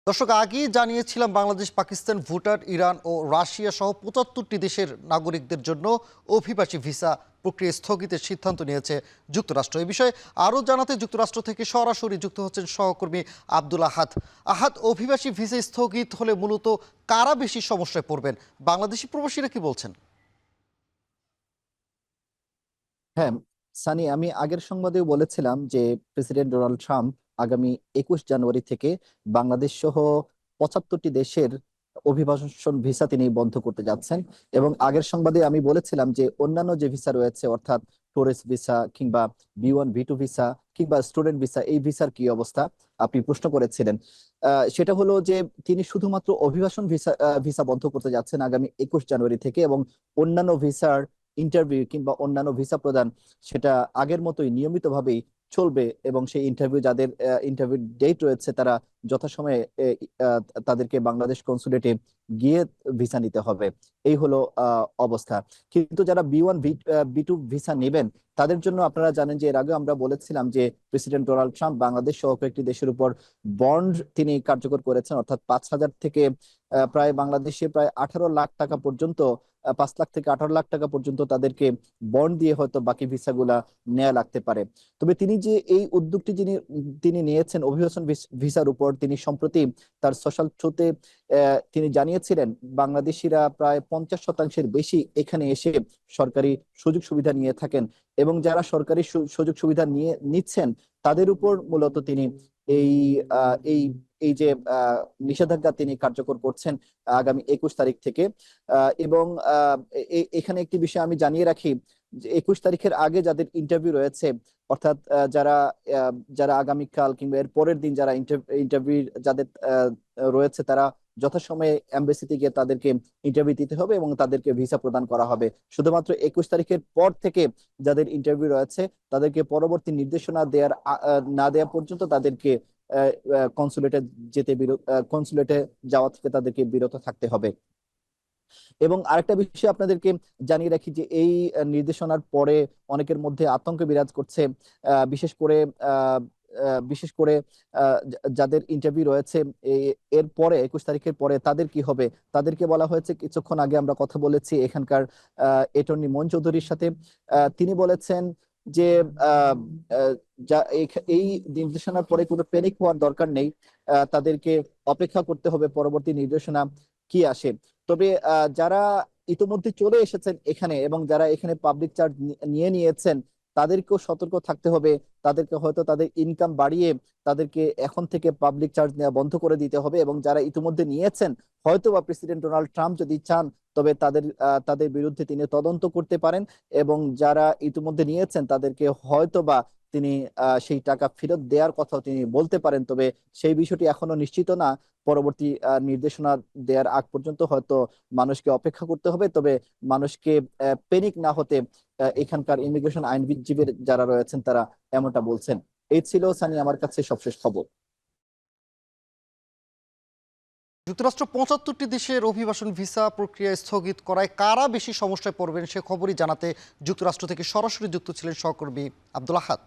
দর্শক, আগেই জানিয়েছিলাম বাংলাদেশ, পাকিস্তান, ভুটান, ইরান ও রাশিয়া সহ ৭৫টি দেশের নাগরিকদের জন্য অভিবাসী ভিসা প্রক্রিয়া স্থগিতের সিদ্ধান্ত নিয়েছে যুক্তরাষ্ট্র। এই বিষয়ে আরও জানাতে যুক্তরাষ্ট্র থেকে সরাসরি যুক্ত হচ্ছেন সহকর্মী আব্দুল আহাদ। আহাদ, অভিবাসী ভিসা স্থগিত হলে মূলত কারা বেশি সমস্যায় পড়বেন? বাংলাদেশি প্রবাসীরা কি বলছেন? হ্যাঁ, সানি, আমি আগের সংবাদেও বলেছিলাম যে প্রেসিডেন্ট ডোনাল্ড ট্রাম্প আগামী 21 জানুয়ারি থেকে বাংলাদেশ সহ 75টি দেশের অভিবাসন ভিসা তিনি বন্ধ করতে যাচ্ছেন। এবং আগের সংবাদে আমি বলেছিলাম যে অন্যান্য যে ভিসা রয়েছে, অর্থাৎ টুরিস্ট ভিসা কিংবা B1 B2 ভিসা কিংবা স্টুডেন্ট ভিসা, এই ভিসার কি অবস্থা আপনি প্রশ্ন করেছিলেন। সেটা হলো যে তিনি শুধুমাত্র অভিবাসন ভিসা বন্ধ করতে যাচ্ছেন আগামী 21 জানুয়ারি থেকে, এবং অন্যান্য ভিসার ইন্টারভিউ কিংবা অন্যান্য ভিসা প্রদান সেটা আগের মতোই নিয়মিতভাবেই চলবে। এবং সেই যাদের ইন্টারভিউ ডেট রয়েছে, তারা যথাসময়ে তাদেরকে বাংলাদেশ কনসুলেটে গিয়ে ভিসা নিতে হবে। এই হলো অবস্থা। কিন্তু যারা B1 B2 ভিসা নেবেন, তাদের জন্য আপনারা জানেন যে এর আগে আমরা বলেছিলাম যে প্রেসিডেন্ট ডোনাল্ড ট্রাম্প বাংলাদেশ সহ কয়েকটি দেশের উপর বন্ড তিনি কার্যকর করেছেন, অর্থাৎ 5,000 থেকে প্রায় বাংলাদেশে প্রায় 18 লাখ টাকা পর্যন্ত, 5 লাখ থেকে 18 লাখ টাকা পর্যন্ত তাদেরকে বন্ড দিয়ে হয়তো বাকি ভিসাগুলা নেওয়া লাগতে পারে। তবে তিনি যে এই উদ্যোগটি তিনি নিয়েছেন অভিবাসন ভিসার উপর, তিনি সম্প্রতি তার সোশ্যাল থ্রুতে তিনি জানিয়েছিলেন বাংলাদেশিরা প্রায় 50% বেশি এখানে এসে সরকারি সুযোগ সুবিধা নিয়ে থাকেন, এবং যারা সরকারি সুযোগ সুবিধা নিচ্ছেন তাদের উপর মূলত তিনি এই আহ, এই এই যে নিষেধাজ্ঞা তিনি কার্যকর করছেন আগামী 21 তারিখ থেকে। এবং এখানে একটি বিষয় আমি জানিয়ে রাখি যে 21 তারিখের আগে যাদের ইন্টারভিউ রয়েছে, অর্থাৎ যারা আগামীকাল কিংবা এর পরের দিন যারা ইন্টারভিউ যাদের রয়েছে, তারা যথাসময়ে এমবাসিতে গিয়ে তাদেরকে ইন্টারভিউ দিতে হবে এবং তাদেরকে ভিসা প্রদান করা হবে। শুধুমাত্র 21 তারিখের পর থেকে যাদের ইন্টারভিউ রয়েছে, তাদেরকে পরবর্তী নির্দেশনা না দেওয়া পর্যন্ত তাদেরকে কনসুলেটে কনসুলেটে যাওয়া থেকে তাদেরকে বিরত থাকতে হবে। এবং আরেকটা বিষয় আপনাদেরকে জানিয়ে রাখি যে এই নির্দেশনার পরে অনেকের মধ্যে আতঙ্ক বিরাজ করছে। বিশেষ করে আহ, বিশেষ করে যাদের ইন্টারভিউ রয়েছে এর পরে 21 তারিখের পরে তাদের কি হবে। তাদেরকে বলা হয়েছে, কিছুক্ষণ আগে আমরা কথা বলেছি এখানকার অ্যাটর্নি মন চৌধুরীর সাথে। তিনি বলেছেন যে আহ, আহ, এই নির্দেশনার পরে কোনো প্যানিক হওয়ার দরকার নেই। তাদেরকে অপেক্ষা করতে হবে পরবর্তী নির্দেশনা কি আসে। তবে যারা ইতিমধ্যে চলে এসেছেন এখানে এবং যারা এখানে পাবলিক চার্জ নিয়ে নিয়েছেন, তাদেরকেও সতর্ক থাকতে হবে। তাদেরকে হয়তো তাদের ইনকাম বাড়িয়ে তাদেরকে এখন থেকে পাবলিক চার্জ নেওয়া বন্ধ করে দিতে হবে। এবং যারা ইতিমধ্যে নিয়েছেন, হয়তো বা প্রেসিডেন্ট ডোনাল্ড ট্রাম্প যদি চান, তবে তাদের বিরুদ্ধে তিনি তদন্ত করতে পারেন। এবং যারা ইতিমধ্যে নিয়েছেন তাদেরকে হয়তো বা তিনি সেই টাকা ফেরত দেওয়ার কথাও তিনি বলতে পারেন। তবে সেই বিষয়টি এখনো নিশ্চিত না। পরবর্তী নির্দেশনা দেওয়ার আগ পর্যন্ত হয়তো মানুষকে অপেক্ষা করতে হবে। তবে মানুষকে প্যানিক না হতে এখানকার ইমিগ্রেশন আইনজীবী যারা রয়েছেন তারা এমনটা বলছেন। এই ছিল সানি আমার কাছে সবশেষ খবর। যুক্তরাষ্ট্র ৭৫টি দেশের অভিবাসন ভিসা প্রক্রিয়া স্থগিত করায় কারা বেশি সমস্যায় পড়বেন সে খবরই জানাতে যুক্তরাষ্ট্র থেকে সরাসরি যুক্ত ছিলেন সহকর্মী আব্দুল আহাদ।